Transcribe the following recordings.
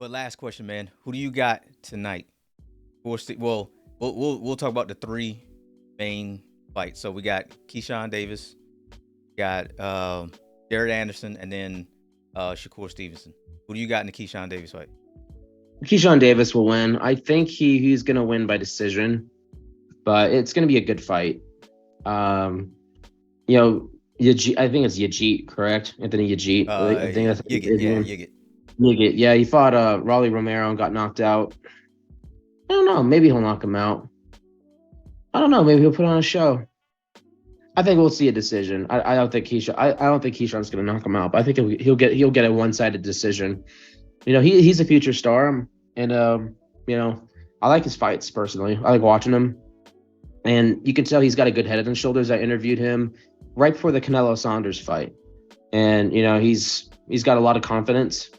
But last question, man. Who do you got tonight? Well, we'll talk about the three main fights. So we got Keyshawn Davis, got Jared Anderson, and then Shakur Stevenson. Who do you got in the Keyshawn Davis fight? Keyshawn Davis will win. I think he's going to win by decision, but it's going to be a good fight. You know, I think it's Yajit, correct? Anthony Yajit. I think that's Yigit, yeah, Yigit. Yigit. Yeah, he fought Raleigh Romero and got knocked out. I don't know. Maybe he'll knock him out. I don't know. Maybe he'll put on a show. I think we'll see a decision. I don't think Keyshawn. I don't think Keyshawn's going to knock him out. But I think he'll get a one-sided decision. You know, he's a future star, and you know, I like his fights personally. I like watching him, and you can tell he's got a good head on his shoulders. I interviewed him right before the Canelo Saunders fight, and you know, he's got a lot of confidence,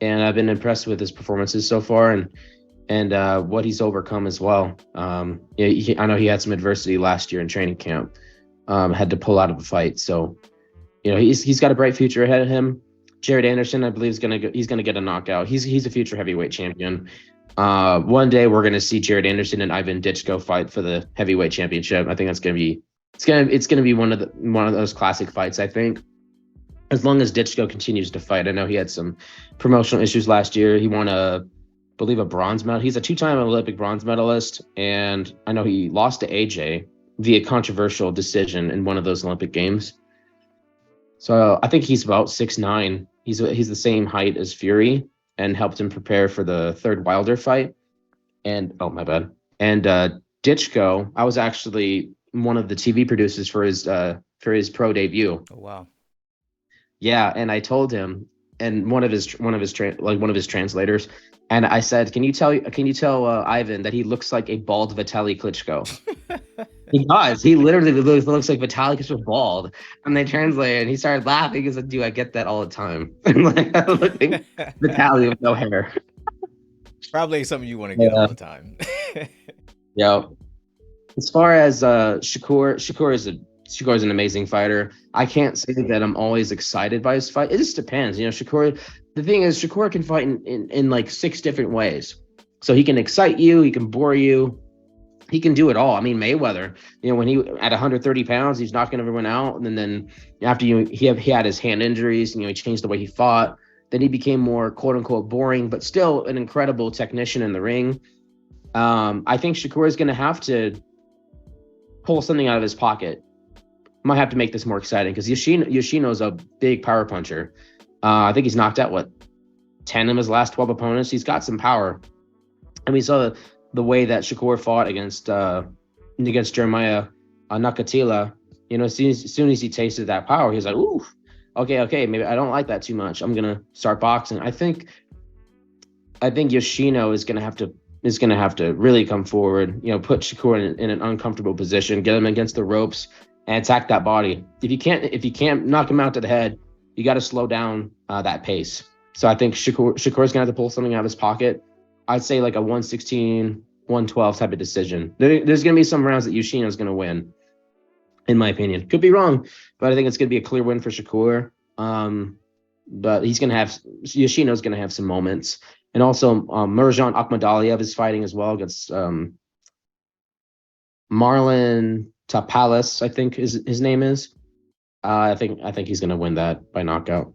and I've been impressed with his performances so far, and what he's overcome as well. Yeah, I know he had some adversity last year in training camp. Had to pull out of a fight, so you know, he's got a bright future ahead of him. Jared Anderson, I believe, he's gonna get a knockout. He's a future heavyweight champion. One day we're gonna see Jared Anderson and Ivan Ditchko fight for the heavyweight championship. I think it's gonna be one of those classic fights. I think, as long as Ditchko continues to fight. I know he had some promotional issues last year. He won I believe a bronze medal. He's a 2-time Olympic bronze medalist, and I know he lost to AJ via controversial decision in one of those Olympic games. So I think he's about 6'9". He's the same height as Fury, and helped him prepare for the third Wilder fight. And oh, my bad. And Ditchko, I was actually one of the TV producers for his pro debut. Oh wow. Yeah, and I told him, and one of his translators, and I said, can you tell Ivan that he looks like a bald Vitaly Klitschko? He does. He literally looks like Vitaly Klitschko bald. And they translated, and he started laughing. He said, "Dude, I get that all the time." Like, I look like Vitaly with no hair. Probably something you want to get all the time. Yeah. As far as Shakur is an amazing fighter. I can't say that I'm always excited by his fight. It just depends. You know, the thing is, Shakur can fight in like 6 different ways. So he can excite you, he can bore you, he can do it all. I mean, Mayweather, you know, when he at 130 pounds, he's knocking everyone out. And then after he had his hand injuries, you know, he changed the way he fought. Then he became more quote unquote boring, but still an incredible technician in the ring. I think Shakur is going to have to pull something out of his pocket. Might have to make this more exciting because Yoshino's a big power puncher. I think he's knocked out 10 of his last 12 opponents. He's got some power, and we saw the way that Shakur fought against Jeremiah Nakatila. You know, as soon as he tasted that power, he was like, "Ooh, okay, maybe I don't like that too much. I'm gonna start boxing." I think Yoshino is gonna have to really come forward. You know, put Shakur in an uncomfortable position, get him against the ropes, and attack that body. If you can't knock him out to the head, you got to slow down that pace. So I think Shakur's gonna have to pull something out of his pocket. I'd say like a 116, 112 type of decision. There's gonna be some rounds that Yoshino's gonna win, in my opinion. Could be wrong, but I think it's gonna be a clear win for Shakur. But Yoshino's gonna have some moments, and also Mirjan Akhmadaliev is fighting as well against Marlon Tapalis, I think his name is. I think he's gonna win that by knockout.